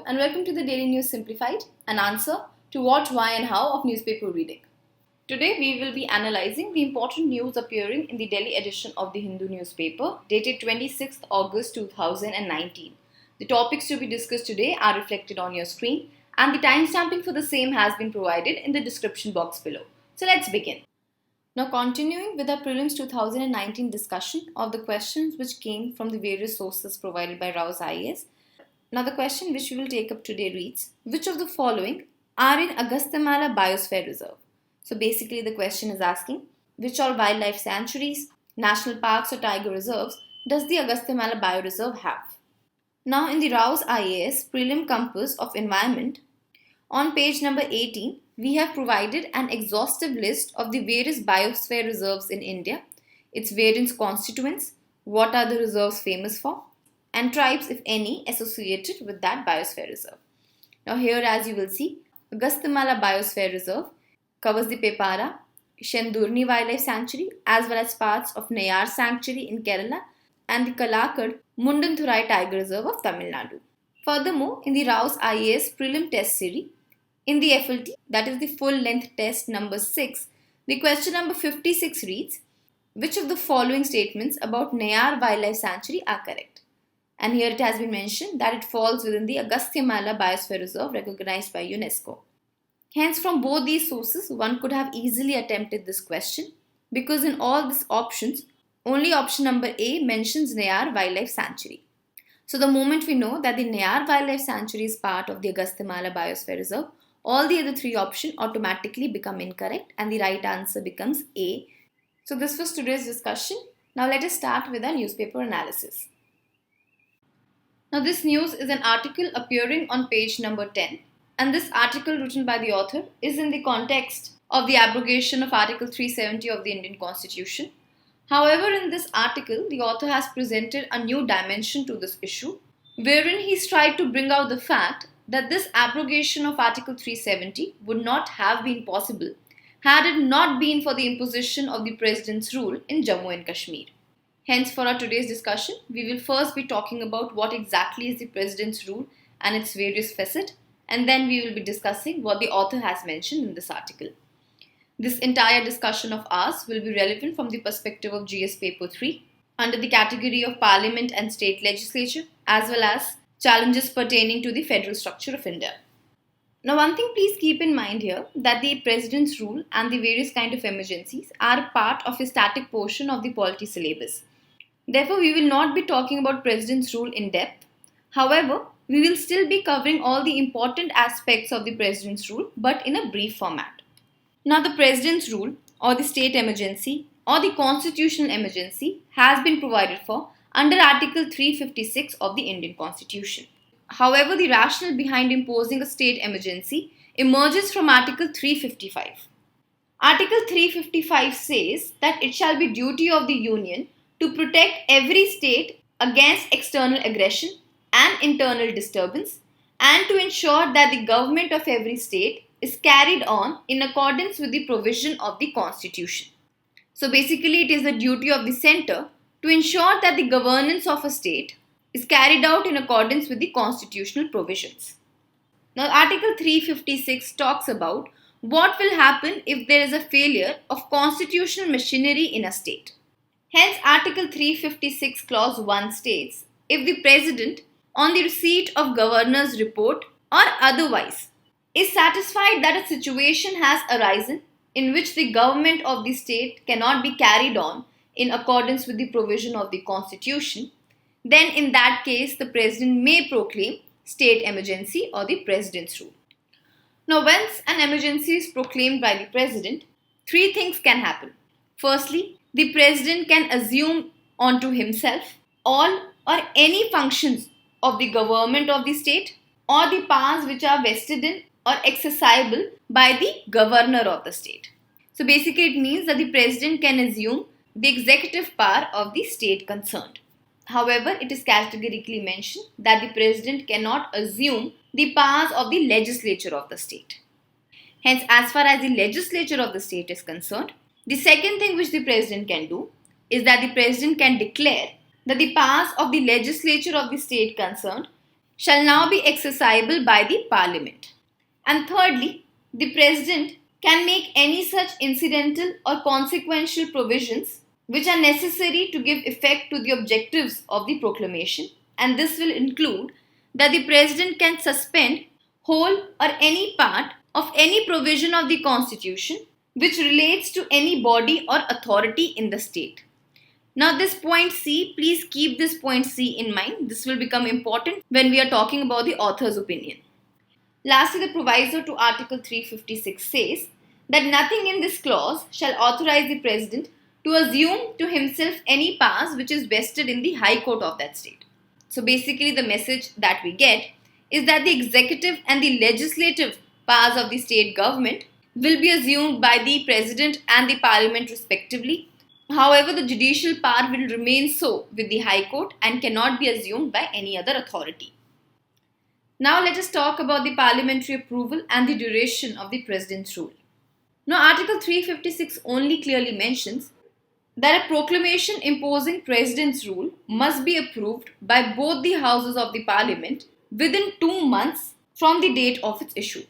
and welcome to the Daily News Simplified, an answer to what, why and how of newspaper reading. Today we will be analysing the important news appearing in the Delhi edition of the Hindu newspaper dated 26th August 2019. The topics to be discussed today are reflected on your screen and the timestamping for the same has been provided in the description box below. So let's begin. Now continuing with our Prelims 2019 discussion of the questions which came from the various sources provided by Rao's IAS. Now the question which we will take up today reads, which of the following are in Agasthyamala Biosphere Reserve? So basically the question is asking, which all wildlife sanctuaries, national parks or tiger reserves does the Agasthyamala Bioreserve have? Now in the Rao's IAS Prelim Compass of Environment, on page number 18, we have provided an exhaustive list of the various biosphere reserves in India, its various constituents, what are the reserves famous for, and tribes, if any, associated with that biosphere reserve. Now here, as you will see, Agasthyamala Biosphere Reserve covers the Pepara, Shendurni Wildlife Sanctuary as well as parts of Nayar Sanctuary in Kerala and the Kalakad Mundanthurai Tiger Reserve of Tamil Nadu. Furthermore, in the Rao's IAS Prelim Test Series, in the FLT, that is the full length test number 6, the question number 56 reads, which of the following statements about Nayar Wildlife Sanctuary are correct? And here it has been mentioned that it falls within the Agasthyamala Biosphere Reserve recognized by UNESCO. Hence, from both these sources, one could have easily attempted this question because in all these options, only option number A mentions Nayar Wildlife Sanctuary. So the moment we know that the Nayar Wildlife Sanctuary is part of the Agasthyamala Biosphere Reserve, all the other three options automatically become incorrect and the right answer becomes A. So this was today's discussion. Now let us start with our newspaper analysis. Now this news is an article appearing on page number 10, and this article written by the author is in the context of the abrogation of Article 370 of the Indian Constitution. However, in this article, the author has presented a new dimension to this issue, wherein he's tried to bring out the fact that this abrogation of Article 370 would not have been possible had it not been for the imposition of the President's rule in Jammu and Kashmir. Hence, for our today's discussion, we will first be talking about what exactly is the President's rule and its various facets, and then we will be discussing what the author has mentioned in this article. This entire discussion of ours will be relevant from the perspective of GS Paper 3 under the category of Parliament and State Legislature as well as challenges pertaining to the federal structure of India. Now one thing please keep in mind here that the President's rule and the various kind of emergencies are part of a static portion of the Polity syllabus. Therefore, we will not be talking about President's rule in depth. However, we will still be covering all the important aspects of the President's rule but in a brief format. Now the President's rule or the state emergency or the constitutional emergency has been provided for under Article 356 of the Indian Constitution. However, the rationale behind imposing a state emergency emerges from Article 355. Article 355 says that it shall be duty of the Union to protect every state against external aggression and internal disturbance and to ensure that the government of every state is carried on in accordance with the provision of the Constitution. So basically it is the duty of the centre to ensure that the governance of a state is carried out in accordance with the constitutional provisions. Now Article 356 talks about what will happen if there is a failure of constitutional machinery in a state. Hence, Article 356 Clause 1 states, if the President, on the receipt of Governor's report or otherwise, is satisfied that a situation has arisen in which the government of the state cannot be carried on in accordance with the provision of the Constitution, then in that case, the President may proclaim state emergency or the President's rule. Now, once an emergency is proclaimed by the President, three things can happen. Firstly, the President can assume onto himself all or any functions of the government of the state or the powers which are vested in or accessible by the governor of the state. So basically it means that the President can assume the executive power of the state concerned. However, it is categorically mentioned that the President cannot assume the powers of the legislature of the state. Hence, as far as the legislature of the state is concerned, the second thing which the President can do is that the President can declare that the powers of the legislature of the state concerned shall now be accessible by the Parliament. And thirdly, the President can make any such incidental or consequential provisions which are necessary to give effect to the objectives of the proclamation, and this will include that the President can suspend whole or any part of any provision of the Constitution which relates to any body or authority in the state. Now this point C, please keep this point C in mind. This will become important when we are talking about the author's opinion. Lastly, the proviso to Article 356 says that nothing in this clause shall authorize the President to assume to himself any powers which is vested in the High Court of that state. So basically the message that we get is that the executive and the legislative powers of the state government will be assumed by the President and the Parliament respectively. However, the judicial power will remain so with the High Court and cannot be assumed by any other authority. Now let us talk about the parliamentary approval and the duration of the President's rule. Now Article 356 only clearly mentions that a proclamation imposing President's rule must be approved by both the houses of the Parliament within 2 months from the date of its issue.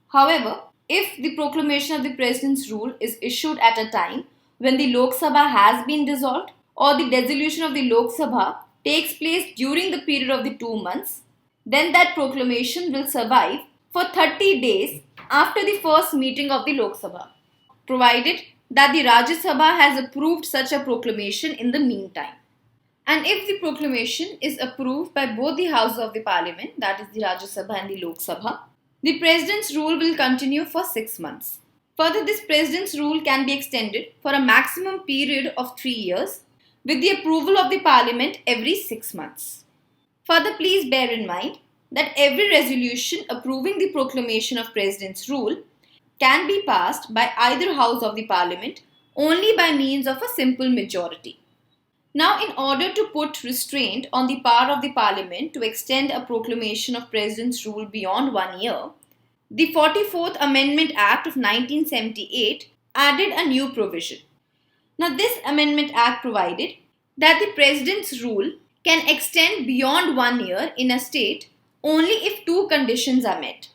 However, if the proclamation of the President's rule is issued at a time when the Lok Sabha has been dissolved or the dissolution of the Lok Sabha takes place during the period of the 2 months, then that proclamation will survive for 30 days after the first meeting of the Lok Sabha, provided that the Rajya Sabha has approved such a proclamation in the meantime. And if the proclamation is approved by both the houses of the Parliament, that is the Rajya Sabha and the Lok Sabha, the President's rule will continue for 6 months. Further, this President's rule can be extended for a maximum period of 3 years with the approval of the Parliament every 6 months. Further, please bear in mind that every resolution approving the proclamation of President's rule can be passed by either house of the Parliament only by means of a simple majority. Now, in order to put restraint on the power of the Parliament to extend a proclamation of President's rule beyond 1 year, the 44th Amendment Act of 1978 added a new provision. Now, this Amendment Act provided that the President's rule can extend beyond 1 year in a state only if 2 conditions are met.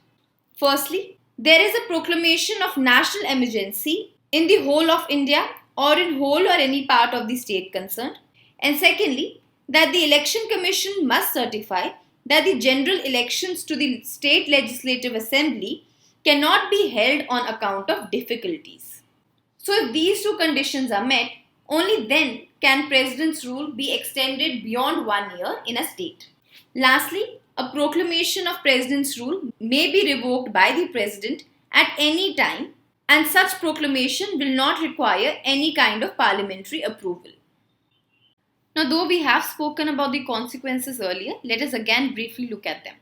Firstly, there is a proclamation of national emergency in the whole of India or in whole or any part of the state concerned. And secondly, that the Election Commission must certify that the general elections to the State Legislative Assembly cannot be held on account of difficulties. So if these 2 conditions are met, only then can President's rule be extended beyond 1 year in a state. Lastly, a proclamation of President's rule may be revoked by the President at any time, and such proclamation will not require any kind of parliamentary approval. Now, though we have spoken about the consequences earlier, let us again briefly look at them.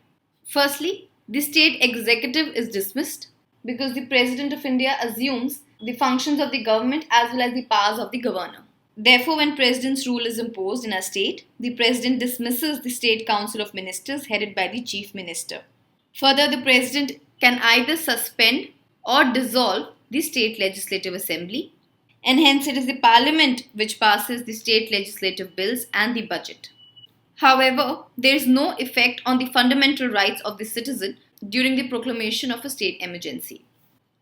Firstly, the state executive is dismissed because the President of India assumes the functions of the government as well as the powers of the governor. Therefore, when President's rule is imposed in a state, the President dismisses the State Council of Ministers headed by the Chief Minister. Further, the President can either suspend or dissolve the State Legislative Assembly, and hence it is the Parliament which passes the state legislative bills and the budget. However, there is no effect on the fundamental rights of the citizen during the proclamation of a state emergency.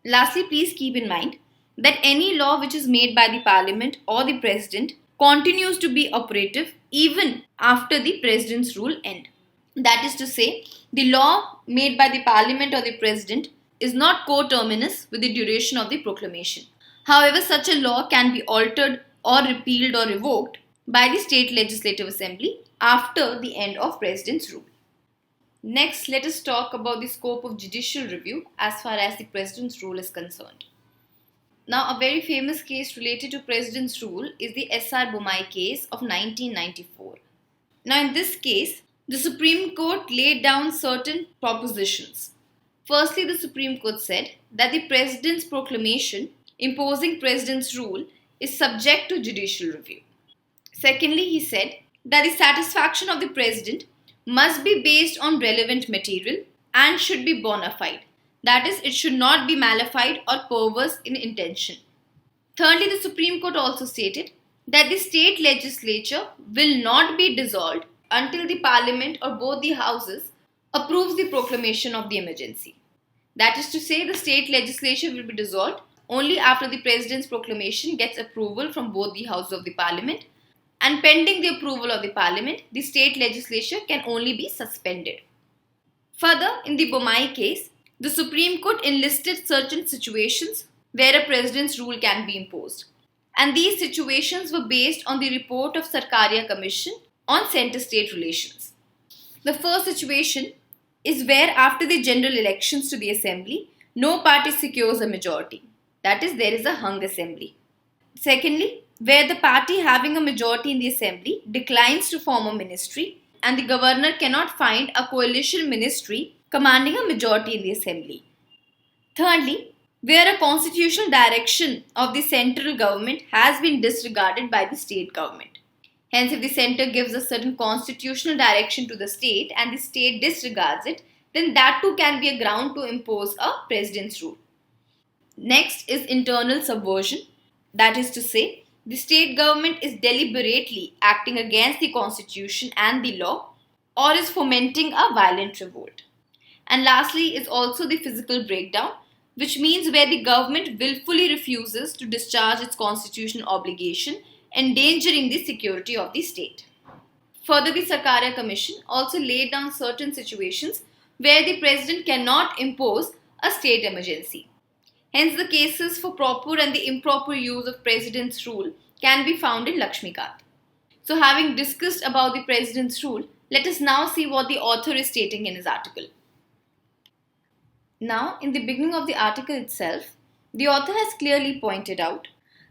Lastly, please keep in mind that any law which is made by the Parliament or the President continues to be operative even after the President's rule end. That is to say, the law made by the Parliament or the President is not coterminous with the duration of the proclamation. However, such a law can be altered or repealed or revoked by the State Legislative Assembly after the end of President's rule. Next, let us talk about the scope of judicial review as far as the President's rule is concerned. Now, a very famous case related to President's rule is the S.R. Bommai case of 1994. Now, in this case, the Supreme Court laid down certain propositions. Firstly, the Supreme Court said that the President's proclamation imposing President's rule is subject to judicial review. Secondly, he said that the satisfaction of the President must be based on relevant material and should be bona fide. That is, it should not be malified or perverse in intention. Thirdly, the Supreme Court also stated that the state legislature will not be dissolved until the Parliament or both the houses approves the proclamation of the emergency. That is to say, the state legislature will be dissolved only after the President's proclamation gets approval from both the houses of the Parliament, and pending the approval of the Parliament, the state legislature can only be suspended. Further, in the Bommai case, the Supreme Court enlisted certain situations where a President's rule can be imposed, and these situations were based on the report of Sarkaria Commission on Centre-State Relations. The first situation is where after the general elections to the Assembly, no party secures a majority. That is, there is a hung Assembly. Secondly, where the party having a majority in the Assembly declines to form a ministry and the governor cannot find a coalition ministry commanding a majority in the Assembly. Thirdly, where a constitutional direction of the central government has been disregarded by the state government. Hence, if the centre gives a certain constitutional direction to the state and the state disregards it, then that too can be a ground to impose a President's rule. Next is internal subversion. That is to say, the state government is deliberately acting against the constitution and the law or is fomenting a violent revolt. And lastly is also the physical breakdown, which means where the government willfully refuses to discharge its constitutional obligation, endangering the security of the state. Further, the Sarkaria Commission also laid down certain situations where the President cannot impose a state emergency. Hence, the cases for proper and the improper use of President's rule can be found in Lakshmikant. So, having discussed about the President's rule, let us now see what the author is stating in his article. Now, in the beginning of the article itself, the author has clearly pointed out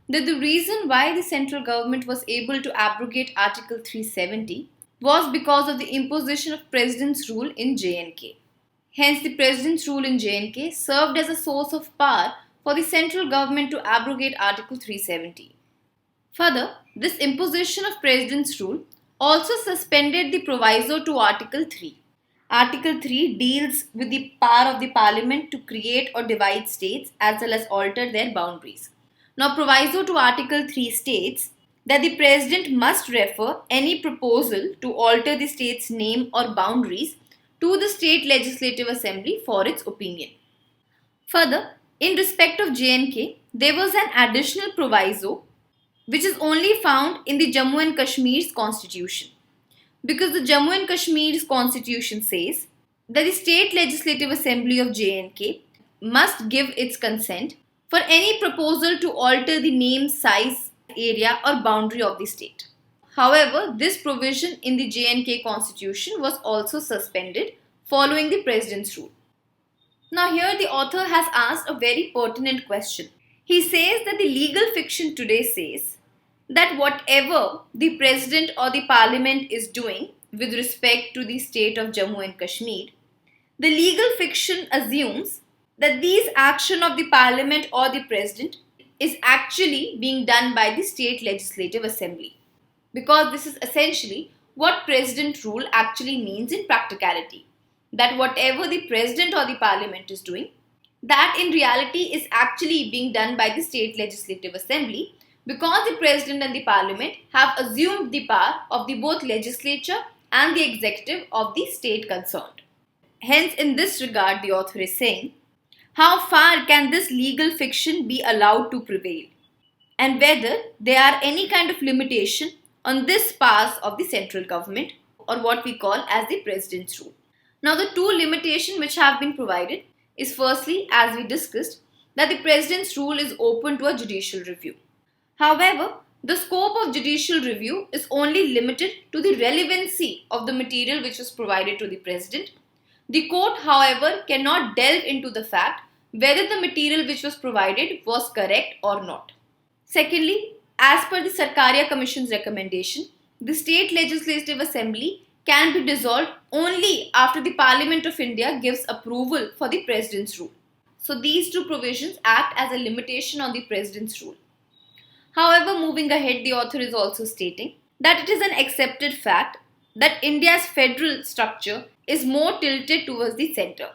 that the reason why the central government was able to abrogate Article 370 was because of the imposition of President's rule in J&K. Hence, the President's rule in J&K served as a source of power for the central government to abrogate Article 370. Further, this imposition of President's rule also suspended the proviso to Article 3. Article 3 deals with the power of the Parliament to create or divide states as well as alter their boundaries. Now, proviso to Article 3 states that the President must refer any proposal to alter the state's name or boundaries to the State Legislative Assembly for its opinion. Further, in respect of J&K, there was an additional proviso which is only found in the Jammu and Kashmir's constitution. Because the Jammu and Kashmir's constitution says that the State Legislative Assembly of J&K must give its consent for any proposal to alter the name, size, area or boundary of the state. However, this provision in the J&K constitution was also suspended following the President's rule. Now here the author has asked a very pertinent question. He says that the legal fiction today says that whatever the President or the Parliament is doing with respect to the state of Jammu and Kashmir, the legal fiction assumes that these action of the Parliament or the President is actually being done by the State Legislative Assembly. Because this is essentially what President rule actually means in practicality. That whatever the President or the Parliament is doing, that in reality is actually being done by the State Legislative Assembly because the President and the Parliament have assumed the power of the both legislature and the executive of the state concerned. Hence, in this regard, the author is saying, how far can this legal fiction be allowed to prevail? And whether there are any kind of limitation on this powers of the central government or what we call as the President's rule. Now, the two limitations which have been provided is firstly, as we discussed, that the President's rule is open to a judicial review. However, the scope of judicial review is only limited to the relevancy of the material which was provided to the President. The court, however, cannot delve into the fact whether the material which was provided was correct or not. Secondly, as per the Sarkaria Commission's recommendation, the State Legislative Assembly can be dissolved only after the Parliament of India gives approval for the President's rule. So these two provisions act as a limitation on the President's rule. However, moving ahead, the author is also stating that it is an accepted fact that India's federal structure is more tilted towards the centre.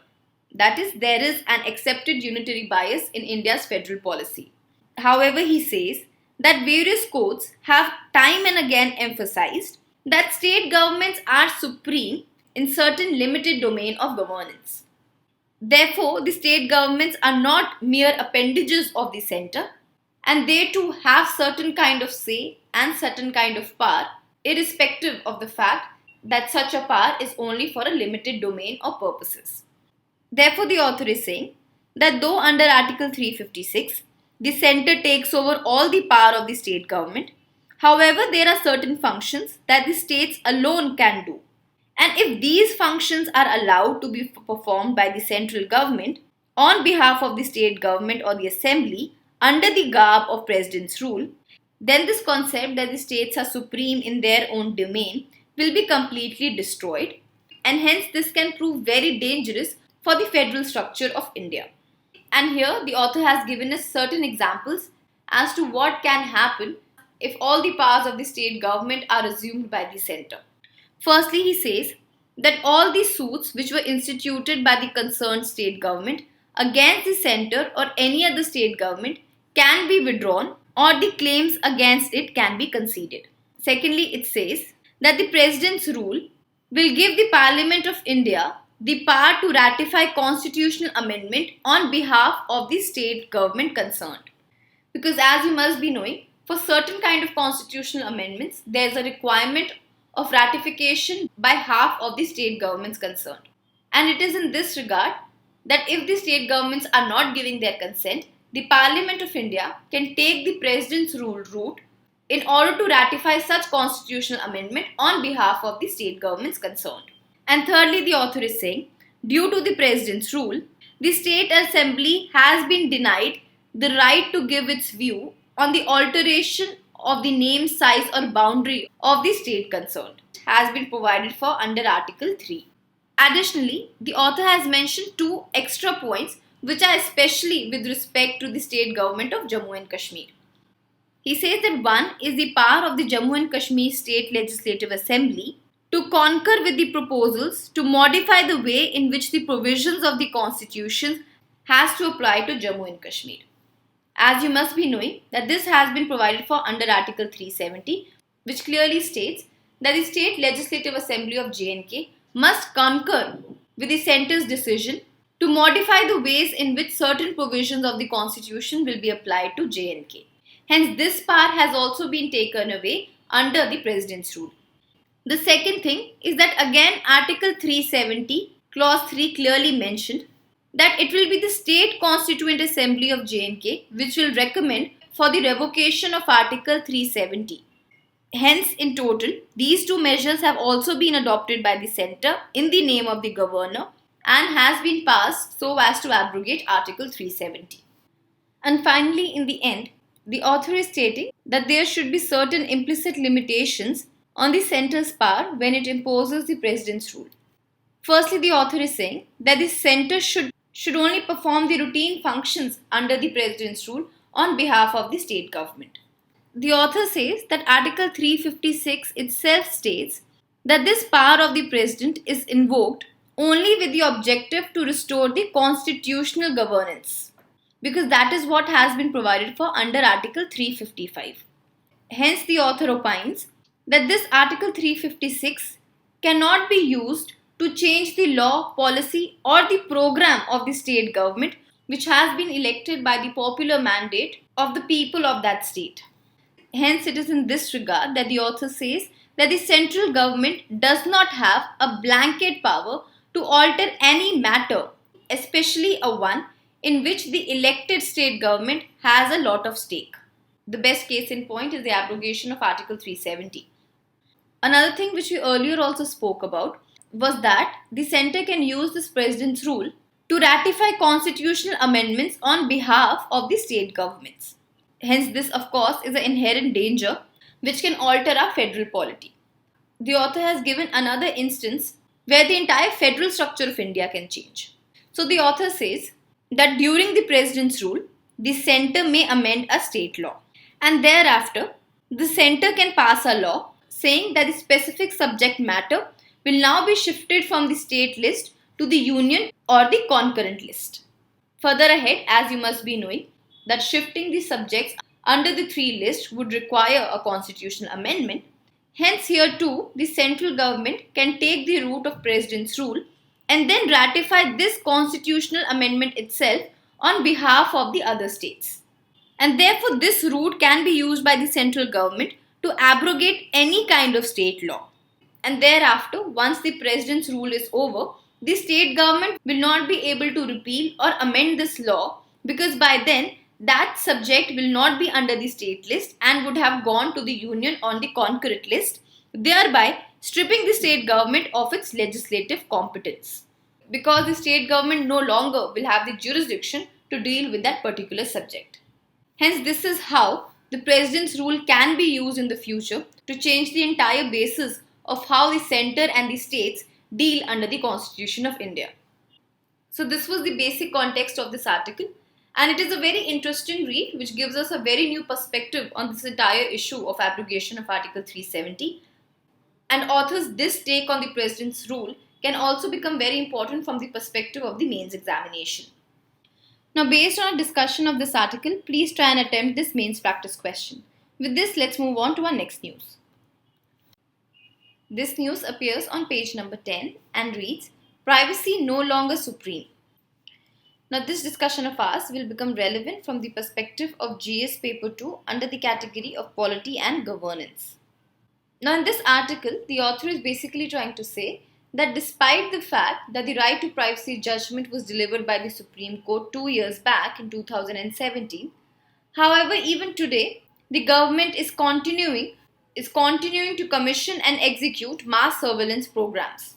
That is, there is an accepted unitary bias in India's federal policy. However, he says that various courts have time and again emphasized that state governments are supreme in certain limited domain of governance. Therefore, the state governments are not mere appendages of the center, and they too have certain kind of say and certain kind of power, irrespective of the fact that such a power is only for a limited domain or purposes. Therefore, the author is saying that though under Article 356, the center takes over all the power of the state government, however, there are certain functions that the states alone can do. And if these functions are allowed to be performed by the central government on behalf of the state government or the assembly under the garb of president's rule, then this concept that the states are supreme in their own domain will be completely destroyed, and hence this can prove very dangerous for the federal structure of India. And here the author has given us certain examples as to what can happen if all the powers of the state government are assumed by the center. Firstly, he says that all the suits which were instituted by the concerned state government against the center or any other state government can be withdrawn, or the claims against it can be conceded. Secondly, it says that the president's rule will give the Parliament of India the power to ratify constitutional amendment on behalf of the state government concerned. Because as you must be knowing, for certain kind of constitutional amendments, there is a requirement of ratification by half of the state governments concerned. And it is in this regard that if the state governments are not giving their consent, the Parliament of India can take the president's rule route in order to ratify such constitutional amendment on behalf of the state governments concerned. And thirdly, the author is saying, due to the president's rule, the state assembly has been denied the right to give its view on the alteration of the name, size or boundary of the state concerned. It has been provided for under Article 3. Additionally, the author has mentioned two extra points which are especially with respect to the state government of Jammu and Kashmir. He says that one is the power of the Jammu and Kashmir State Legislative Assembly to concur with the proposals to modify the way in which the provisions of the constitution has to apply to Jammu and Kashmir. As you must be knowing that this has been provided for under Article 370, which clearly states that the State Legislative Assembly of J&K must concur with the centre's decision to modify the ways in which certain provisions of the constitution will be applied to J&K. Hence, this power has also been taken away under the president's rule. The second thing is that again Article 370 clause 3 clearly mentioned that it will be the State Constituent Assembly of J&K which will recommend for the revocation of Article 370. Hence, in total, these two measures have also been adopted by the centre in the name of the governor and has been passed so as to abrogate Article 370. And finally, in the end, the author is stating that there should be certain implicit limitations on the centre's power when it imposes the president's rule. Firstly, the author is saying that the centre should only perform the routine functions under the president's rule on behalf of the state government. The author says that Article 356 itself states that this power of the president is invoked only with the objective to restore the constitutional governance, because that is what has been provided for under Article 355. Hence, the author opines that this Article 356 cannot be used to change the law, policy or the program of the state government which has been elected by the popular mandate of the people of that state. Hence, it is in this regard that the author says that the central government does not have a blanket power to alter any matter, especially a one in which the elected state government has a lot of stake. The best case in point is the abrogation of Article 370. Another thing which we earlier also spoke about was that the centre can use this president's rule to ratify constitutional amendments on behalf of the state governments. Hence, this of course is an inherent danger which can alter our federal polity. The author has given another instance where the entire federal structure of India can change. So the author says that during the president's rule, the centre may amend a state law, and thereafter the centre can pass a law saying that the specific subject matter will now be shifted from the state list to the union or the concurrent list. Further ahead, as you must be knowing, that shifting the subjects under the three list would require a constitutional amendment. Hence, here too, the central government can take the route of President's rule and then ratify this constitutional amendment itself on behalf of the other states. And therefore, this route can be used by the central government to abrogate any kind of state law. And thereafter, once the President's rule is over, the state government will not be able to repeal or amend this law, because by then that subject will not be under the state list and would have gone to the union on the concurrent list, thereby stripping the state government of its legislative competence, because the state government no longer will have the jurisdiction to deal with that particular subject. Hence, this is how the President's rule can be used in the future to change the entire basis of how the centre and the states deal under the Constitution of India. So this was the basic context of this article, and it is a very interesting read which gives us a very new perspective on this entire issue of abrogation of Article 370. And authors' this take on the President's rule can also become very important from the perspective of the mains examination. Now, based on a discussion of this article, please try and attempt this mains practice question. With this, let's move on to our next news. This news appears on page number 10 and reads, "Privacy no longer supreme." Now, this discussion of ours will become relevant from the perspective of GS Paper 2 under the category of Polity and Governance. Now, in this article, the author is basically trying to say that despite the fact that the right to privacy judgment was delivered by the Supreme Court 2 years back in 2017, however, even today, the government is continuing to commission and execute mass surveillance programs.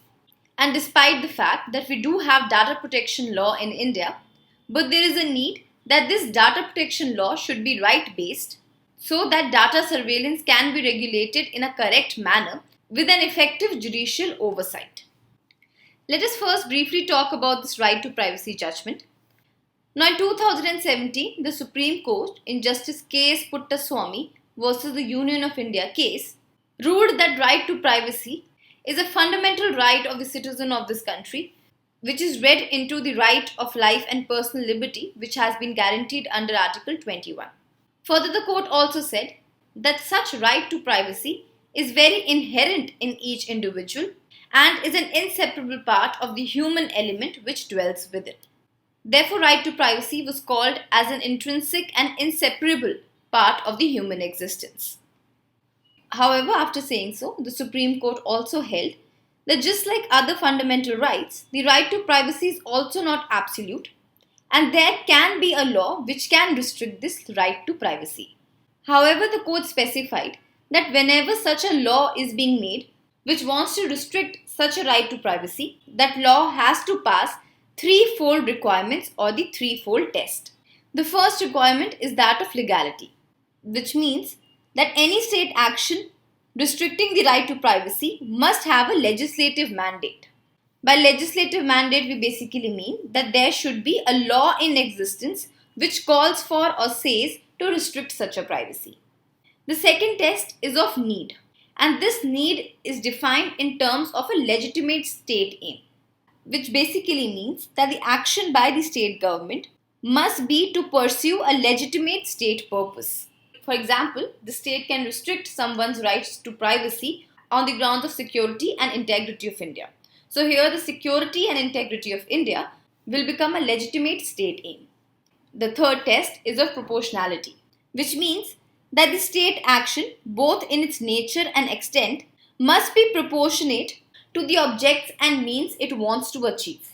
And despite the fact that we do have data protection law in India, but there is a need that this data protection law should be right-based so that data surveillance can be regulated in a correct manner with an effective judicial oversight. Let us first briefly talk about this right to privacy judgment. Now, in 2017, the Supreme Court in Justice K.S. Puttaswamy versus the Union of India case ruled that right to privacy is a fundamental right of the citizen of this country, which is read into the right of life and personal liberty, which has been guaranteed under Article 21. Further, the court also said that such right to privacy is very inherent in each individual and is an inseparable part of the human element which dwells within. Therefore, right to privacy was called as an intrinsic and inseparable part of the human existence. However, after saying so, the Supreme Court also held that just like other fundamental rights, the right to privacy is also not absolute, and there can be a law which can restrict this right to privacy. However, the court specified that whenever such a law is being made which wants to restrict such a right to privacy, that law has to pass threefold requirements or the threefold test. The first requirement is that of legality, which means that any state action restricting the right to privacy must have a legislative mandate. By legislative mandate, we basically mean that there should be a law in existence which calls for or says to restrict such a privacy. The second test is of need, and this need is defined in terms of a legitimate state aim, which basically means that the action by the state government must be to pursue a legitimate state purpose. For example, the state can restrict someone's rights to privacy on the grounds of security and integrity of India. So here the security and integrity of India will become a legitimate state aim. The third test is of proportionality, which means that the state action, both in its nature and extent, must be proportionate to the objects and means it wants to achieve.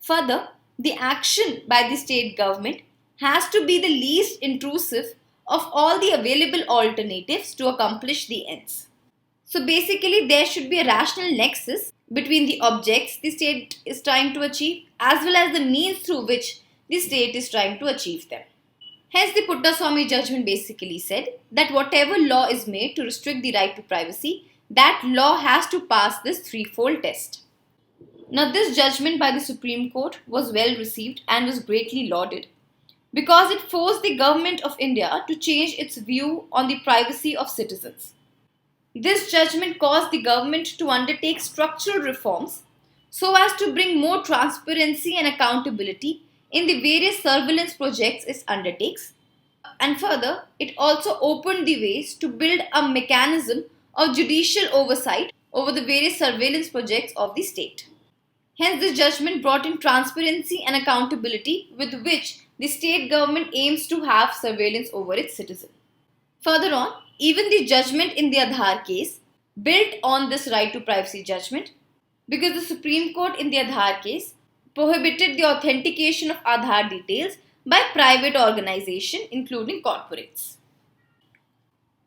Further, the action by the state government has to be the least intrusive of all the available alternatives to accomplish the ends. So basically, there should be a rational nexus between the objects the state is trying to achieve as well as the means through which the state is trying to achieve them. Hence, the Puttaswamy judgment basically said that whatever law is made to restrict the right to privacy, that law has to pass this threefold test. Now, this judgment by the Supreme Court was well received and was greatly lauded because it forced the government of India to change its view on the privacy of citizens. This judgment caused the government to undertake structural reforms so as to bring more transparency and accountability in the various surveillance projects it undertakes. And further, it also opened the ways to build a mechanism of judicial oversight over the various surveillance projects of the state. Hence, this judgment brought in transparency and accountability with which the state government aims to have surveillance over its citizens. Further on, even the judgment in the Aadhaar case built on this right to privacy judgment, because the Supreme Court in the Aadhaar case prohibited the authentication of Aadhaar details by private organization, including corporates.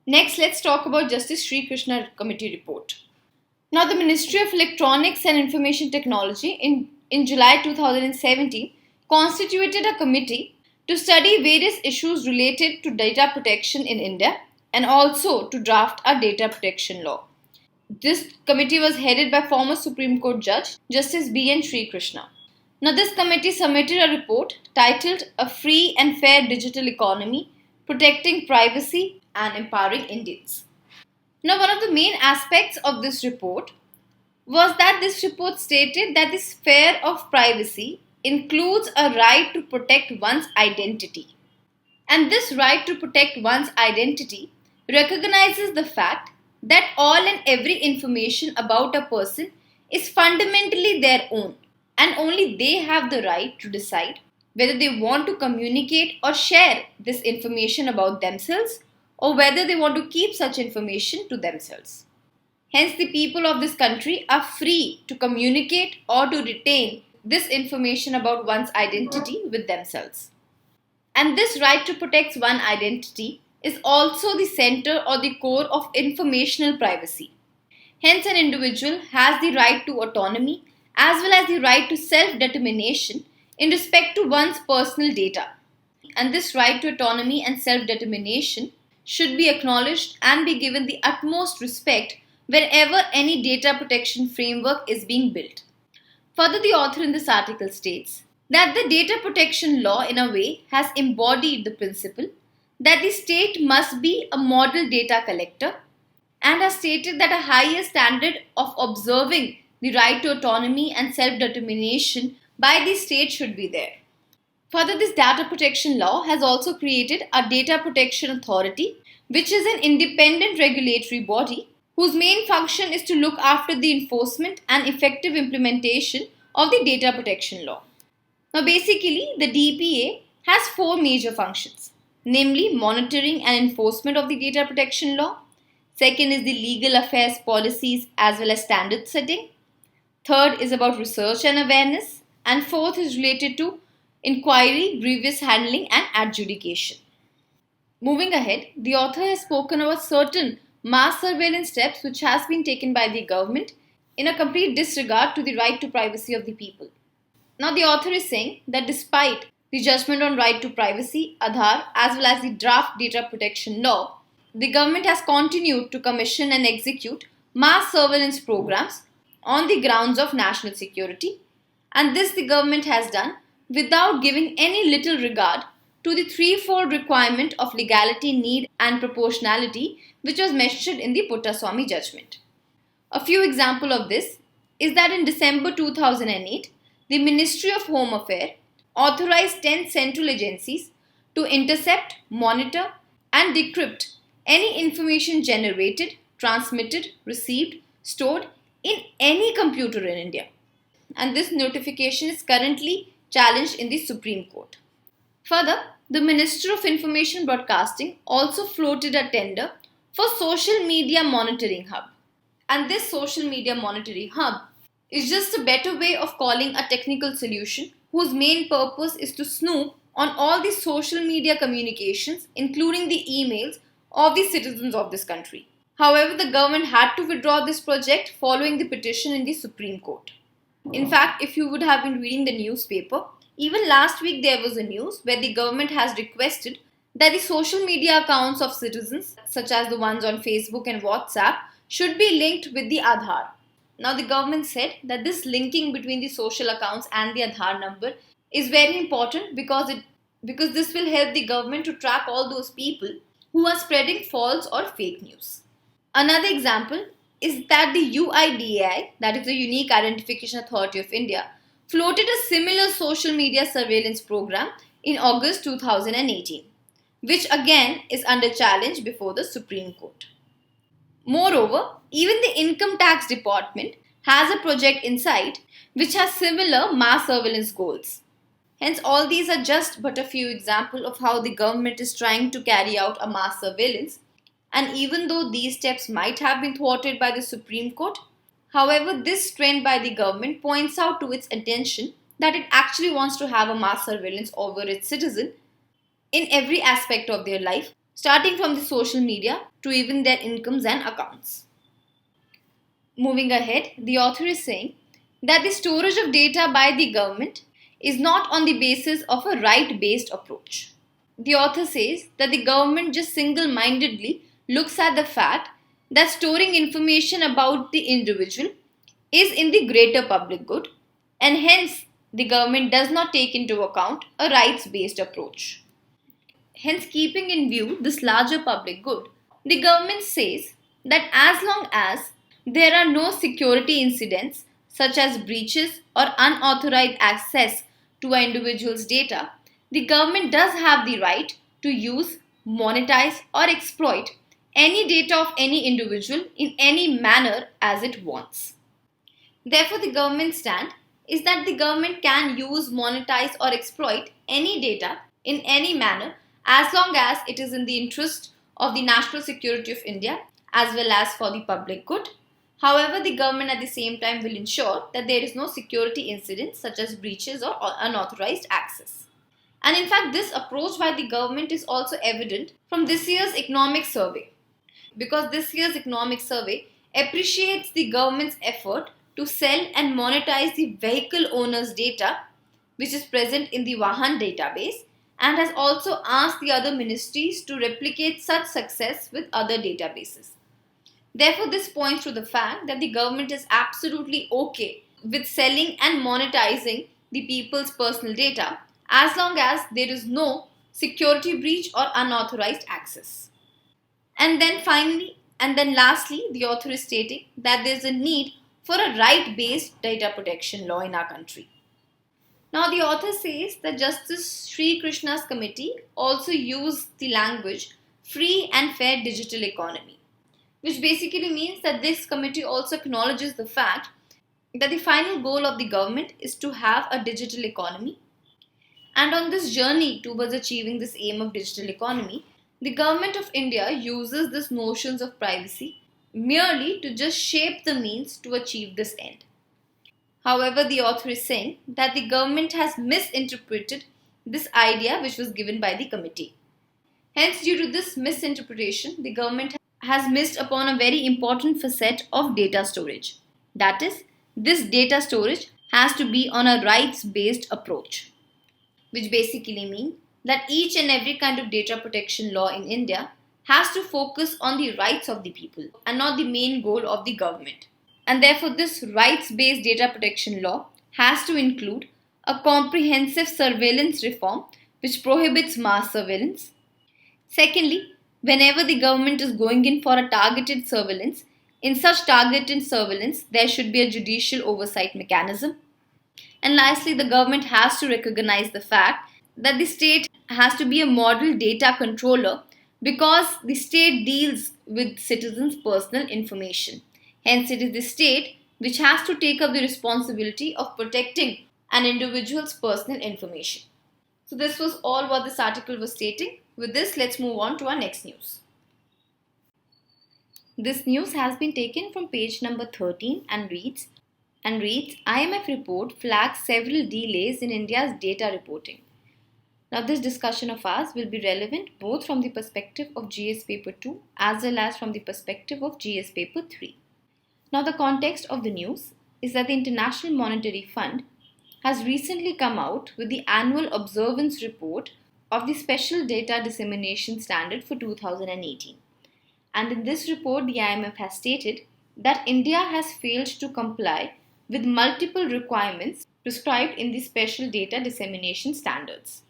Next, let's talk about Justice Sri Krishna Committee report. Now, the Ministry of Electronics and Information Technology in July 2017 constituted a committee to study various issues related to data protection in India and also to draft a data protection law. This committee was headed by former Supreme Court Judge Justice B.N. Sri Krishna. Now, this committee submitted a report titled A Free and Fair Digital Economy, Protecting Privacy and Empowering Indians. Now, one of the main aspects of this report was that this report stated that the sphere of privacy includes a right to protect one's identity. And this right to protect one's identity recognizes the fact that all and every information about a person is fundamentally their own, and only they have the right to decide whether they want to communicate or share this information about themselves or whether they want to keep such information to themselves. Hence, the people of this country are free to communicate or to retain this information about one's identity with themselves. And this right to protect one's identity is also the center or the core of informational privacy. Hence, an individual has the right to autonomy as well as the right to self-determination in respect to one's personal data. And this right to autonomy and self-determination should be acknowledged and be given the utmost respect wherever any data protection framework is being built. Further, the author in this article states that the data protection law in a way has embodied the principle that the state must be a model data collector and has stated that a higher standard of observing the right to autonomy and self-determination by the state should be there. Further, this data protection law has also created a data protection authority, which is an independent regulatory body whose main function is to look after the enforcement and effective implementation of the data protection law. Now, basically, the DPA has four major functions, namely monitoring and enforcement of the data protection law. Second is the legal affairs policies as well as standard setting. Third is about research and awareness. And fourth is related to inquiry, grievance handling and adjudication. Moving ahead, the author has spoken about certain mass surveillance steps which has been taken by the government in a complete disregard to the right to privacy of the people. Now, the author is saying that despite the judgment on right to privacy, Aadhaar, as well as the draft data protection law, the government has continued to commission and execute mass surveillance programs on the grounds of national security, and this the government has done without giving any little regard to the threefold requirement of legality, need and proportionality which was mentioned in the Puttaswamy judgment. A few examples of this is that in December 2008, the Ministry of Home Affairs authorized 10 central agencies to intercept, monitor and decrypt any information generated, transmitted, received, stored in any computer in India. And this notification is currently challenged in the Supreme Court. Further, the Minister of Information Broadcasting also floated a tender for Social Media Monitoring Hub. And this Social Media Monitoring Hub is just a better way of calling a technical solution whose main purpose is to snoop on all the social media communications, including the emails of the citizens of this country. However, the government had to withdraw this project following the petition in the Supreme Court. In fact, if you would have been reading the newspaper, even last week there was a news where the government has requested that the social media accounts of citizens, such as the ones on Facebook and WhatsApp, should be linked with the Aadhaar. Now, the government said that this linking between the social accounts and the Aadhaar number is very important because this will help the government to track all those people who are spreading false or fake news. Another example is that the UIDAI, that is the Unique Identification Authority of India, floated a similar social media surveillance program in August 2018, which again is under challenge before the Supreme Court. Moreover, even the Income Tax Department has a project inside which has similar mass surveillance goals. Hence, all these are just but a few examples of how the government is trying to carry out a mass surveillance. And even though these steps might have been thwarted by the Supreme Court, however, this trend by the government points out to its attention that it actually wants to have a mass surveillance over its citizens in every aspect of their life, starting from the social media to even their incomes and accounts. Moving ahead, the author is saying that the storage of data by the government is not on the basis of a right-based approach. The author says that the government just single-mindedly looks at the fact that storing information about the individual is in the greater public good, and hence the government does not take into account a rights-based approach. Hence, keeping in view this larger public good, the government says that as long as there are no security incidents such as breaches or unauthorized access to an individual's data, the government does have the right to use, monetize or exploit any data of any individual in any manner as it wants. Therefore, the government's stand is that the government can use, monetize or exploit any data in any manner as long as it is in the interest of the national security of India as well as for the public good. However, the government at the same time will ensure that there is no security incidents such as breaches or unauthorized access. And in fact, this approach by the government is also evident from this year's economic survey, because this year's economic survey appreciates the government's effort to sell and monetize the vehicle owners' data which is present in the Vahan database, and has also asked the other ministries to replicate such success with other databases. Therefore, this points to the fact that the government is absolutely okay with selling and monetizing the people's personal data as long as there is no security breach or unauthorized access. And then lastly, the author is stating that there is a need for a right-based data protection law in our country. Now, the author says that Justice Sri Krishna's committee also used the language free and fair digital economy, which basically means that this committee also acknowledges the fact that the final goal of the government is to have a digital economy. And on this journey towards achieving this aim of digital economy, the government of India uses these notions of privacy merely to just shape the means to achieve this end. However, the author is saying that the government has misinterpreted this idea which was given by the committee. Hence, due to this misinterpretation, the government has missed upon a very important facet of data storage. That is, this data storage has to be on a rights-based approach, which basically means that each and every kind of data protection law in India has to focus on the rights of the people and not the main goal of the government. And therefore, this rights-based data protection law has to include a comprehensive surveillance reform which prohibits mass surveillance. Secondly, whenever the government is going in for a targeted surveillance, in such targeted surveillance, there should be a judicial oversight mechanism. And lastly, the government has to recognize the fact that the state has to be a model data controller because the state deals with citizens' personal information. Hence, it is the state which has to take up the responsibility of protecting an individual's personal information. So this was all what this article was stating. With this, let's move on to our next news. This news has been taken from page number 13 and reads, IMF report flags several delays in India's data reporting. Now, this discussion of ours will be relevant both from the perspective of GS paper 2 as well as from the perspective of GS paper 3. Now, the context of the news is that the International Monetary Fund has recently come out with the annual observance report of the Special Data Dissemination Standard for 2018. And in this report, the IMF has stated that India has failed to comply with multiple requirements prescribed in the Special Data Dissemination Standards.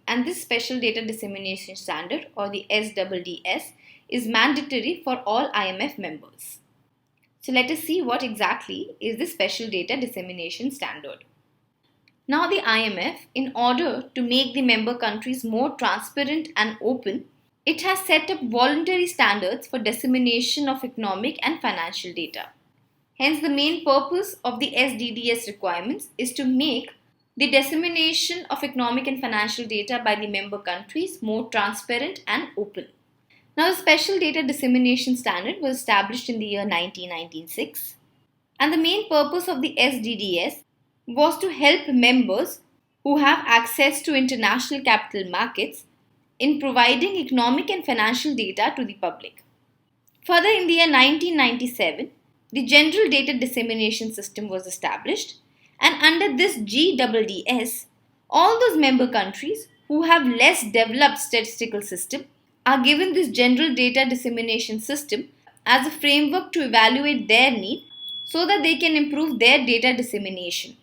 And this Special Data Dissemination Standard, or the SDDS, is mandatory for all IMF members. So let us see what exactly is the Special Data Dissemination Standard. Now, the IMF, in order to make the member countries more transparent and open, it has set up voluntary standards for dissemination of economic and financial data. Hence, the main purpose of the SDDS requirements is to make the dissemination of economic and financial data by the member countries more transparent and open. Now, the Special Data Dissemination Standard was established in the year 1996, and the main purpose of the SDDS was to help members who have access to international capital markets in providing economic and financial data to the public. Further, in the year 1997, the General Data Dissemination System was established, and under this GDDS, all those member countries who have less developed statistical system are given this General Data Dissemination System as a framework to evaluate their need so that they can improve their data dissemination.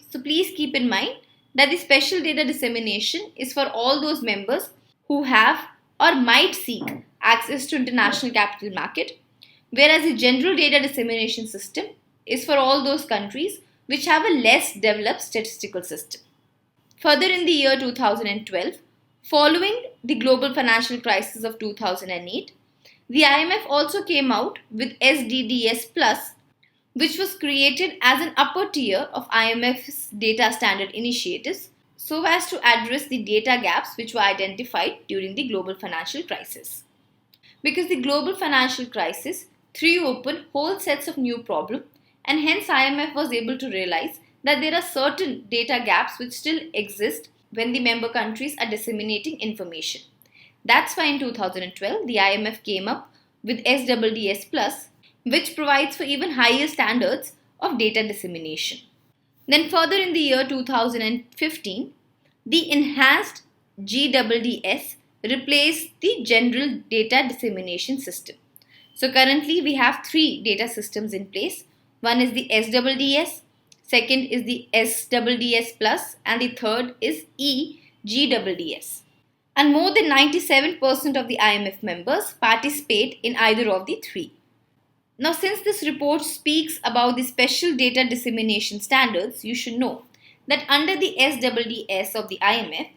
So please keep in mind that the Special Data Dissemination is for all those members who have or might seek access to international capital market, whereas the General Data Dissemination System is for all those countries which have a less developed statistical system. Further, in the year 2012, following the global financial crisis of 2008, the IMF also came out with SDDS Plus, which was created as an upper tier of IMF's data standard initiatives so as to address the data gaps which were identified during the global financial crisis. Because the global financial crisis threw open whole sets of new problems, and hence IMF was able to realize that there are certain data gaps which still exist when the member countries are disseminating information. That's why in 2012 the IMF came up with SDDS Plus, which provides for even higher standards of data dissemination. Then further in the year 2015, the enhanced GDDS replaced the General Data Dissemination System. So currently we have three data systems in place. One is the SDDS, second is the SDDS Plus, and the third is EGDDS. And more than 97% of the IMF members participate in either of the three. Now, since this report speaks about the special data dissemination standards, you should know that under the SDDS of the IMF,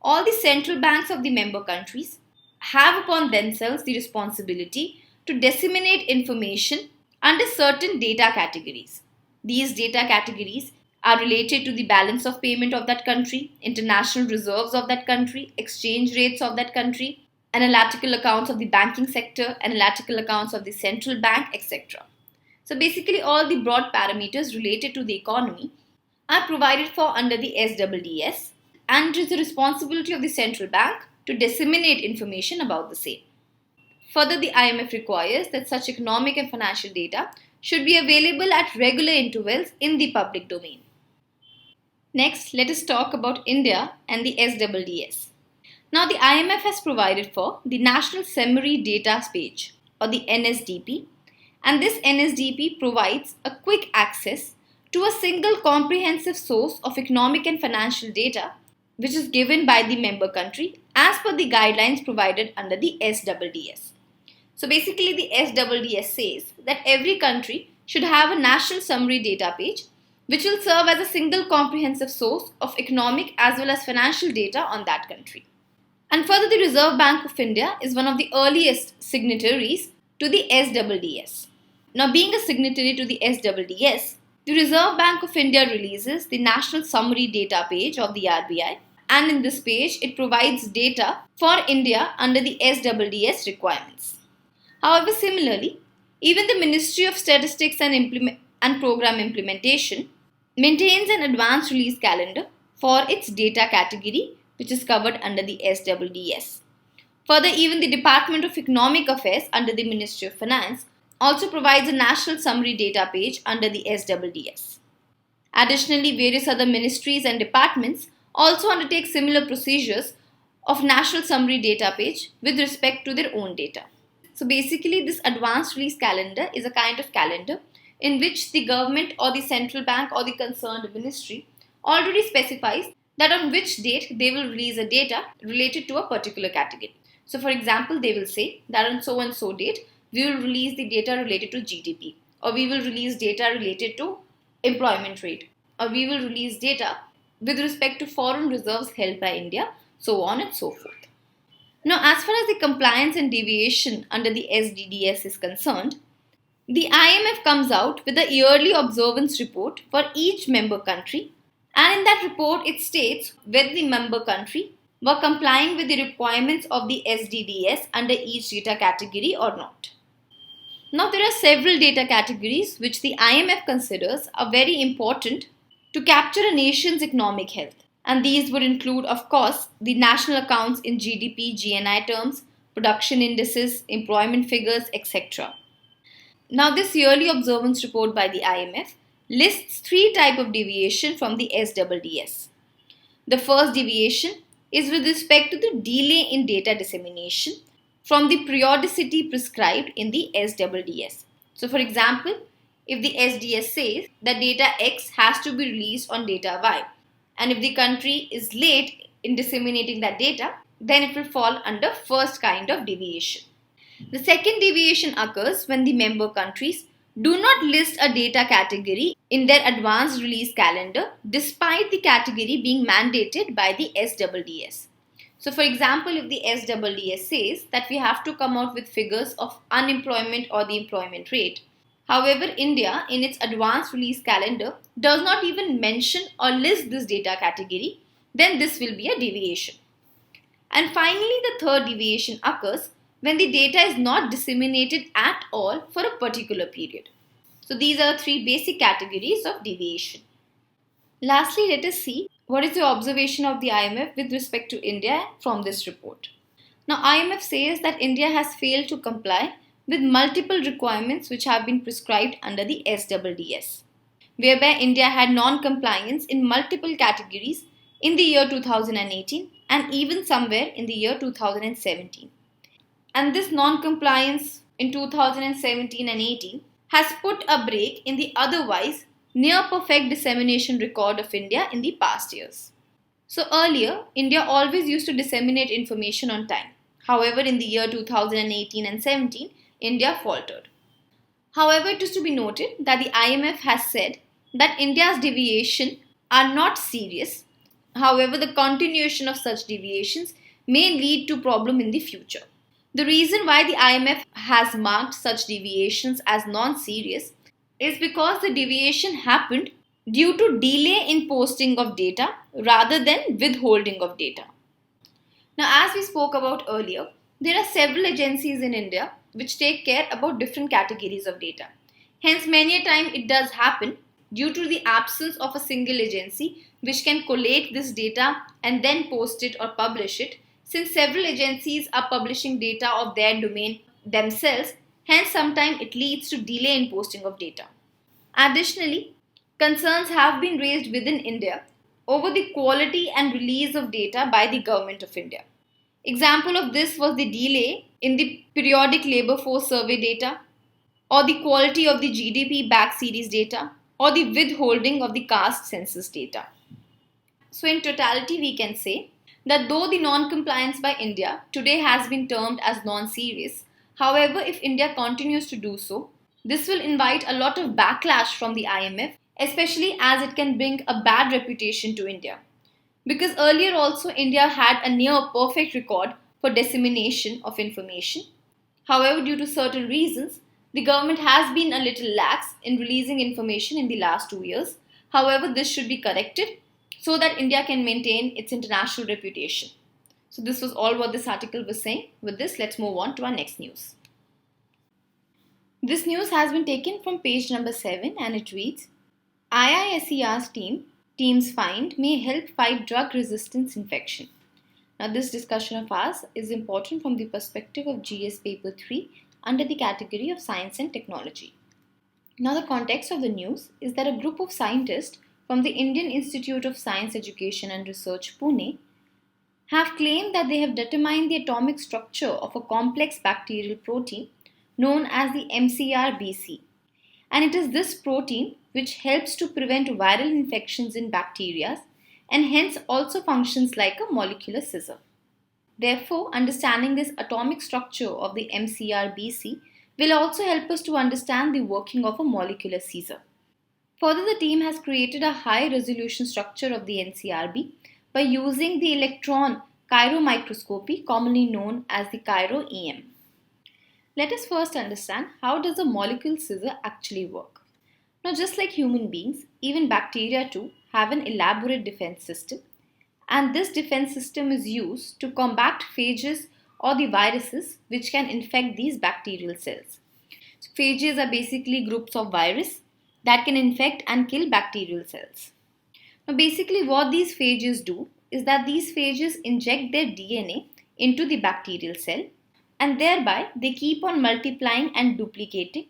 all the central banks of the member countries have upon themselves the responsibility to disseminate information under certain data categories. These data categories are related to the balance of payment of that country, international reserves of that country, exchange rates of that country, analytical accounts of the banking sector, analytical accounts of the central bank, etc. So basically all the broad parameters related to the economy are provided for under the SDDS, and it is the responsibility of the central bank to disseminate information about the same. Further, the IMF requires that such economic and financial data should be available at regular intervals in the public domain. Next, let us talk about India and the SDDS. Now, the IMF has provided for the National Summary Data Page, or the NSDP, and this NSDP provides a quick access to a single comprehensive source of economic and financial data which is given by the member country as per the guidelines provided under the SDDS. So basically the SDDS says that every country should have a national summary data page which will serve as a single comprehensive source of economic as well as financial data on that country. And further, the Reserve Bank of India is one of the earliest signatories to the SDDS. Now, being a signatory to the SDDS, the Reserve Bank of India releases the National Summary Data page of the RBI, and in this page, it provides data for India under the SDDS requirements. However, similarly, even the Ministry of Statistics and Program Implementation maintains an advanced release calendar for its data category, which is covered under the SDDS. Further, even the Department of Economic Affairs under the Ministry of Finance also provides a national summary data page under the SDDS. Additionally, various other ministries and departments also undertake similar procedures of national summary data page with respect to their own data. So basically, this advanced release calendar is a kind of calendar in which the government or the central bank or the concerned ministry already specifies that on which date they will release a data related to a particular category. So for example, they will say that on so and so date, we will release the data related to GDP, or we will release data related to employment rate, or we will release data with respect to foreign reserves held by India, so on and so forth. Now, as far as the compliance and deviation under the SDDS is concerned, the IMF comes out with a yearly observance report for each member country, and in that report it states whether the member country were complying with the requirements of the SDDS under each data category or not. Now, there are several data categories which the IMF considers are very important to capture a nation's economic health. And these would include, of course, the national accounts in GDP, GNI terms, production indices, employment figures, etc. Now, this yearly observance report by the IMF lists three types of deviation from the SDDS. The first deviation is with respect to the delay in data dissemination from the periodicity prescribed in the SDDS. So, for example, if the SDS says that data X has to be released on data Y, and if the country is late in disseminating that data, then it will fall under first kind of deviation. The second deviation occurs when the member countries do not list a data category in their advanced release calendar despite the category being mandated by the SDDS. So, for example, if the SDDS says that we have to come out with figures of unemployment or the employment rate, however, India in its advanced release calendar does not even mention or list this data category, then this will be a deviation. And finally, the third deviation occurs when the data is not disseminated at all for a particular period. So these are the three basic categories of deviation. Lastly, let us see what is the observation of the IMF with respect to India from this report. Now, IMF says that India has failed to comply with multiple requirements which have been prescribed under the SDDS, whereby India had non-compliance in multiple categories in the year 2018 and even somewhere in the year 2017. And this non-compliance in 2017 and 18 has put a break in the otherwise near-perfect dissemination record of India in the past years. So earlier, India always used to disseminate information on time. However, in the year 2018 and 17, India faltered. However, it is to be noted that the IMF has said that India's deviation are not serious. However, the continuation of such deviations may lead to problem in the future. The reason why the IMF has marked such deviations as non-serious is because the deviation happened due to delay in posting of data rather than withholding of data. Now, as we spoke about earlier, there are several agencies in India which take care about different categories of data. Hence, many a time it does happen due to the absence of a single agency which can collate this data and then post it or publish it. Since several agencies are publishing data of their domain themselves, hence sometimes it leads to delay in posting of data. Additionally, concerns have been raised within India over the quality and release of data by the Government of India. Example of this was the delay in the periodic labor force survey data, or the quality of the GDP back series data, or the withholding of the caste census data. So in totality, we can say that though the non-compliance by India today has been termed as non-serious, however, if India continues to do so, this will invite a lot of backlash from the IMF, especially as it can bring a bad reputation to India. Because earlier also India had a near perfect record for dissemination of information. However, due to certain reasons, the government has been a little lax in releasing information in the last 2 years. However, this should be corrected so that India can maintain its international reputation. So this was all what this article was saying. With this, let's move on to our next news. This news has been taken from page number 7 and it reads, IISER's teams find may help fight drug-resistance infection. Now this discussion of ours is important from the perspective of GS paper 3 under the category of science and technology. Now the context of the news is that a group of scientists from the Indian Institute of Science Education and Research, Pune, have claimed that they have determined the atomic structure of a complex bacterial protein known as the McrBC. And it is this protein which helps to prevent viral infections in bacteria and hence also functions like a molecular scissor. Therefore, understanding this atomic structure of the McrBC will also help us to understand the working of a molecular scissor. Further, the team has created a high resolution structure of the NCRB by using the electron chiromicroscopy, commonly known as the chiro-EM. Let us first understand how does a molecular scissor actually work. Now, just like human beings, even bacteria too have an elaborate defense system, and this defense system is used to combat phages or the viruses which can infect these bacterial cells. So, phages are basically groups of virus that can infect and kill bacterial cells. Now, basically what these phages do is that these phages inject their DNA into the bacterial cell, and thereby they keep on multiplying and duplicating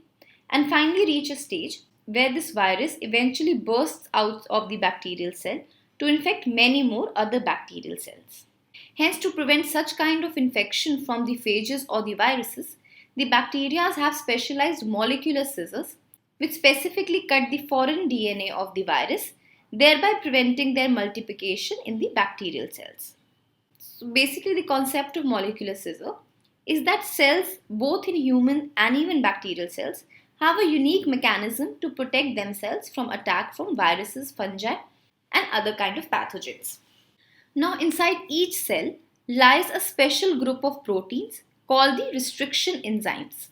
and finally reach a stage where this virus eventually bursts out of the bacterial cell to infect many more other bacterial cells. Hence, to prevent such kind of infection from the phages or the viruses, the bacteria have specialized molecular scissors which specifically cut the foreign DNA of the virus, thereby preventing their multiplication in the bacterial cells. So basically the concept of molecular scissor is that cells, both in human and even bacterial cells, have a unique mechanism to protect themselves from attack from viruses, fungi and other kind of pathogens. Now inside each cell lies a special group of proteins called the restriction enzymes.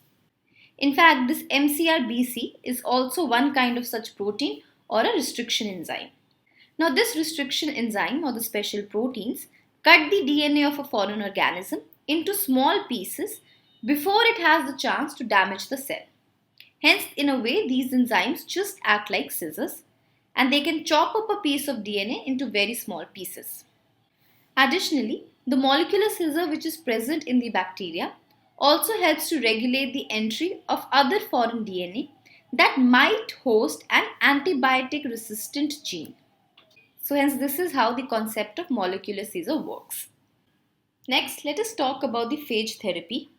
In fact, this McrBC is also one kind of such protein or a restriction enzyme. Now this restriction enzyme or the special proteins cut the DNA of a foreign organism into small pieces before it has the chance to damage the cell. Hence, in a way, these enzymes just act like scissors and they can chop up a piece of DNA into very small pieces. Additionally, the molecular scissor which is present in the bacteria also helps to regulate the entry of other foreign DNA that might host an antibiotic resistant gene. So hence this is how the concept of molecular scissor works. Next, let us talk about the phage therapy.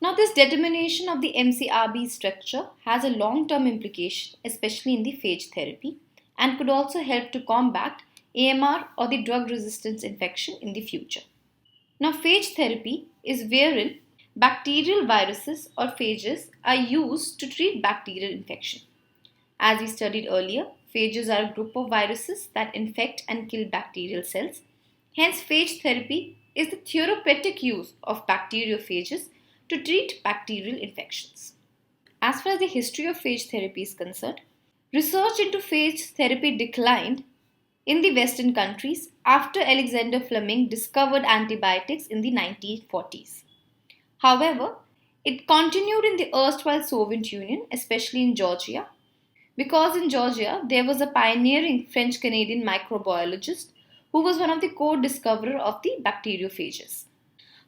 Now this determination of the McrB structure has a long-term implication, especially in the phage therapy, and could also help to combat AMR or the drug resistance infection in the future. Now phage therapy is wherein bacterial viruses or phages are used to treat bacterial infection. As we studied earlier, phages are a group of viruses that infect and kill bacterial cells. Hence, phage therapy is the therapeutic use of bacteriophages to treat bacterial infections. As far as the history of phage therapy is concerned, research into phage therapy declined in the Western countries after Alexander Fleming discovered antibiotics in the 1940s. However, it continued in the erstwhile Soviet Union, especially in Georgia, because in Georgia there was a pioneering French-Canadian microbiologist who was one of the co-discoverers of the bacteriophages.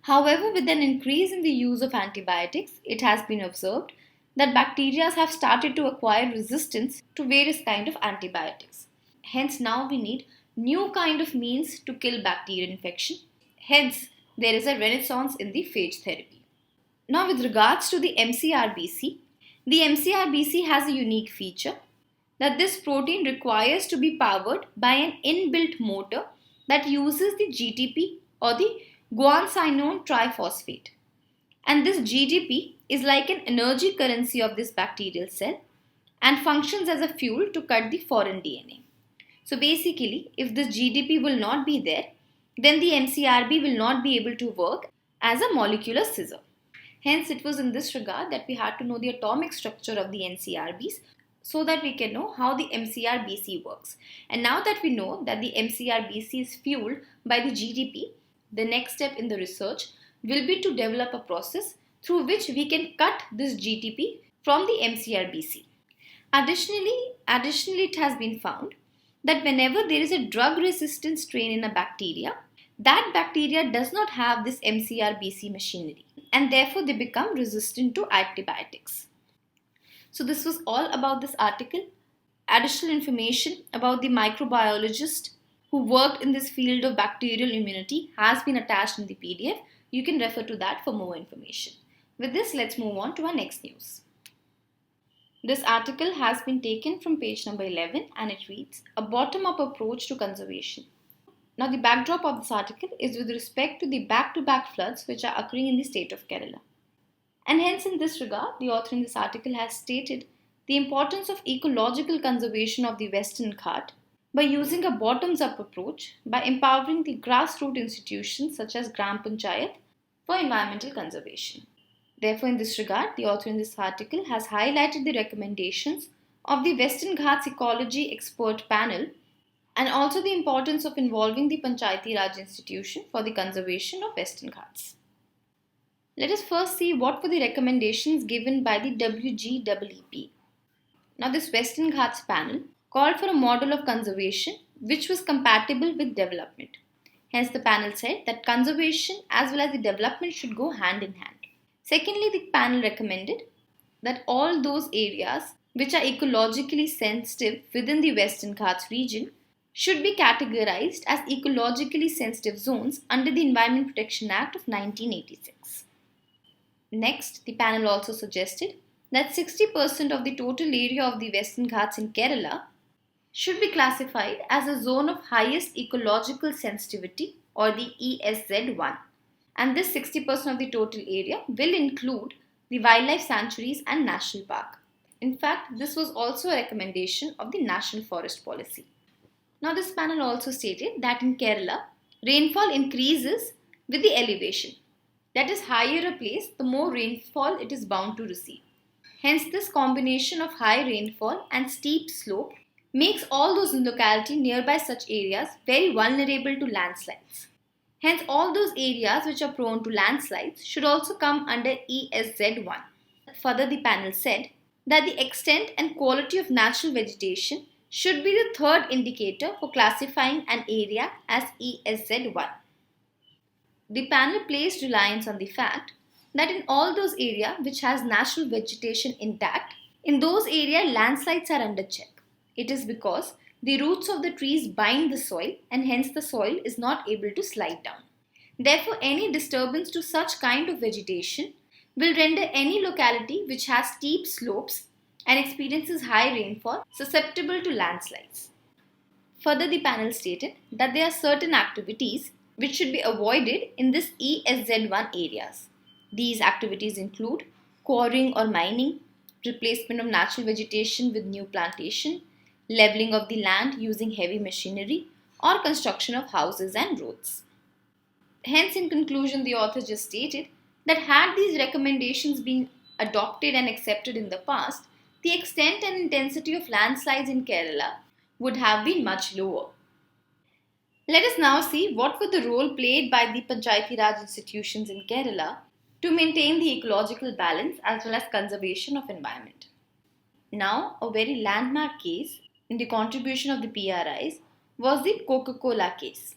However, with an increase in the use of antibiotics, it has been observed that bacteria have started to acquire resistance to various kinds of antibiotics. Hence, now we need new kind of means to kill bacterial infection. Hence, there is a renaissance in the phage therapy. Now, with regards to the McrBC has a unique feature that this protein requires to be powered by an inbuilt motor that uses the GTP or the guanidinone triphosphate. And this GTP is like an energy currency of this bacterial cell and functions as a fuel to cut the foreign DNA. So basically, if this GTP will not be there, then the McrB will not be able to work as a molecular scissor. Hence, it was in this regard that we had to know the atomic structure of the McrBs so that we can know how the McrBC works. And now that we know that the McrBC is fueled by the GTP, the next step in the research will be to develop a process through which we can cut this GTP from the McrBC. Additionally, it has been found that whenever there is a drug-resistant strain in a bacteria, that bacteria does not have this McrBC machinery and therefore they become resistant to antibiotics. So this was all about this article. Additional information about the microbiologist who worked in this field of bacterial immunity has been attached in the PDF. You can refer to that for more information. With this, let's move on to our next news. This article has been taken from page number 11 and it reads, "A bottom-up approach to conservation." Now the backdrop of this article is with respect to the back-to-back floods which are occurring in the state of Kerala. And hence in this regard, the author in this article has stated the importance of ecological conservation of the Western Ghat by using a bottoms-up approach by empowering the grassroots institutions such as Gram Panchayat for environmental conservation. Therefore, in this regard, the author in this article has highlighted the recommendations of the Western Ghats Ecology Expert Panel and also the importance of involving the Panchayati Raj institution for the conservation of Western Ghats. Let us first see what were the recommendations given by the WGEEP. Now, this Western Ghats panel called for a model of conservation which was compatible with development. Hence, the panel said that conservation as well as the development should go hand in hand. Secondly, the panel recommended that all those areas which are ecologically sensitive within the Western Ghats region should be categorized as ecologically sensitive zones under the Environment Protection Act of 1986. Next, the panel also suggested that 60% of the total area of the Western Ghats in Kerala should be classified as a zone of highest ecological sensitivity or the ESZ1. And this 60% of the total area will include the wildlife sanctuaries and national park. In fact, this was also a recommendation of the National Forest Policy. Now, this panel also stated that in Kerala, rainfall increases with the elevation. That is, higher a place, the more rainfall it is bound to receive. Hence, this combination of high rainfall and steep slope makes all those localities nearby such areas very vulnerable to landslides. Hence, all those areas which are prone to landslides should also come under ESZ1. Further, the panel said that the extent and quality of natural vegetation should be the third indicator for classifying an area as ESZ1. The panel placed reliance on the fact that in all those areas which has natural vegetation intact, in those areas landslides are under check. It is because the roots of the trees bind the soil and hence the soil is not able to slide down. Therefore, any disturbance to such kind of vegetation will render any locality which has steep slopes and experiences high rainfall susceptible to landslides. Further, the panel stated that there are certain activities which should be avoided in this ESZ1 areas. These activities include quarrying or mining, replacement of natural vegetation with new plantation, leveling of the land using heavy machinery, or construction of houses and roads. Hence, in conclusion, the author just stated that had these recommendations been adopted and accepted in the past, the extent and intensity of landslides in Kerala would have been much lower. Let us now see what was the role played by the Panchayati Raj institutions in Kerala to maintain the ecological balance as well as conservation of environment. Now, a very landmark case in the contribution of the PRIs was the Coca-Cola case.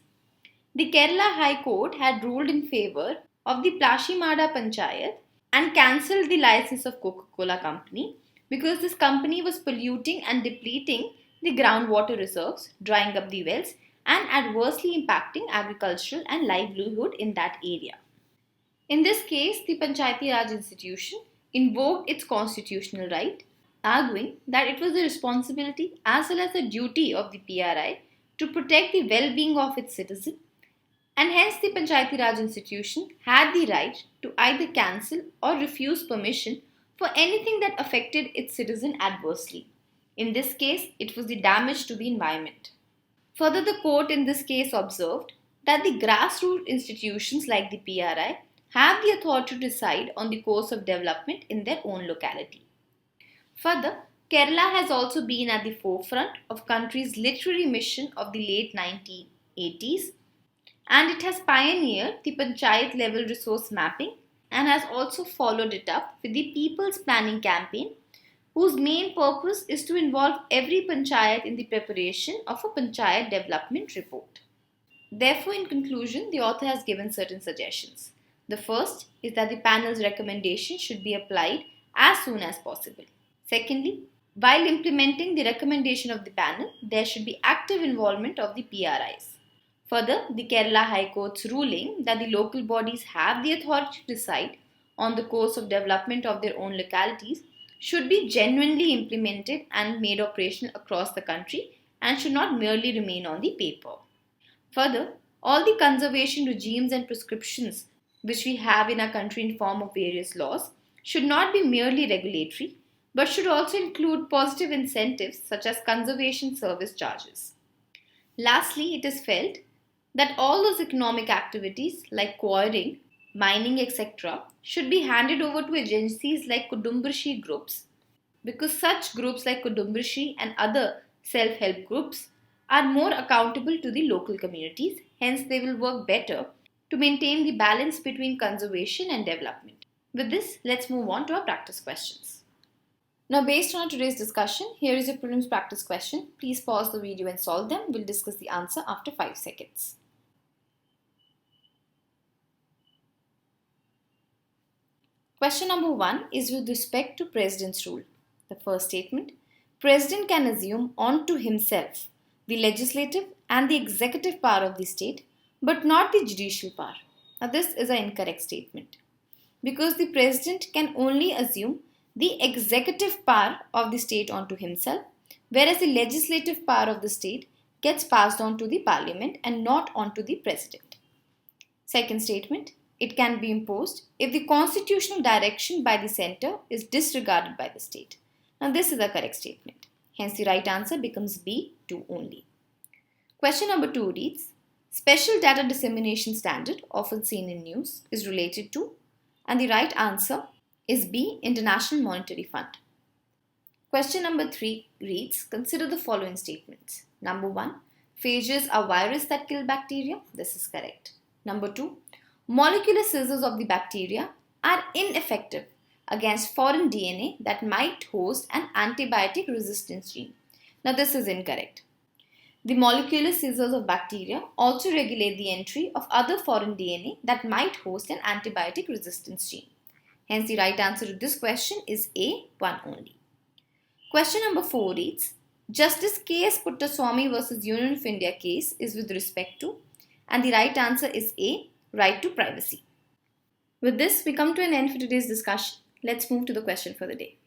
The Kerala High Court had ruled in favor of the Plashimada Panchayat and cancelled the license of Coca-Cola company because this company was polluting and depleting the groundwater reserves, drying up the wells and adversely impacting agricultural and livelihood in that area. In this case, the Panchayati Raj institution invoked its constitutional right, arguing that it was the responsibility as well as the duty of the PRI to protect the well-being of its citizens, and hence the Panchayati Raj institution had the right to either cancel or refuse permission for anything that affected its citizen adversely. In this case, it was the damage to the environment. Further, the court in this case observed that the grassroots institutions like the PRI have the authority to decide on the course of development in their own locality. Further, Kerala has also been at the forefront of country's literary mission of the late 1980s, and it has pioneered the panchayat level resource mapping and has also followed it up with the People's Planning Campaign, whose main purpose is to involve every panchayat in the preparation of a panchayat development report. Therefore, in conclusion, the author has given certain suggestions. The first is that the panel's recommendation should be applied as soon as possible. Secondly, while implementing the recommendation of the panel, there should be active involvement of the PRIs. Further, the Kerala High Court's ruling that the local bodies have the authority to decide on the course of development of their own localities should be genuinely implemented and made operational across the country and should not merely remain on the paper. Further, all the conservation regimes and prescriptions which we have in our country in form of various laws should not be merely regulatory, but should also include positive incentives such as conservation service charges. Lastly, it is felt that all those economic activities like quarrying, mining, etc. should be handed over to agencies like Kudumbashi groups, because such groups like Kudumbashi and other self-help groups are more accountable to the local communities, hence they will work better to maintain the balance between conservation and development. With this, let's move on to our practice questions. Now, based on today's discussion, here is a prelims practice question. Please pause the video and solve them. We'll discuss the answer after 5 seconds. Question number 1 is with respect to President's rule. The first statement, President can assume onto himself the legislative and the executive power of the state, but not the judicial power. Now, this is an incorrect statement, because the President can only assume the executive power of the state onto himself, whereas the legislative power of the state gets passed on to the Parliament and not onto the President. Second statement, it can be imposed if the constitutional direction by the centre is disregarded by the state. Now, this is a correct statement. Hence, the right answer becomes B, 2 only. Question number 2 reads, Special data dissemination standard, often seen in news, is related to, and the right answer is B, International Monetary Fund. Question number 3 reads, consider the following statements. Number 1, phages are viruses that kill bacteria. This is correct. Number 2, molecular scissors of the bacteria are ineffective against foreign DNA that might host an antibiotic resistance gene. Now, this is incorrect. The molecular scissors of bacteria also regulate the entry of other foreign DNA that might host an antibiotic resistance gene. Hence, the right answer to this question is A, 1 only. Question number 4 reads, Justice K.S. Puttaswamy versus Union of India case is with respect to, and the right answer is A, right to privacy. With this, we come to an end for today's discussion. Let's move to the question for the day.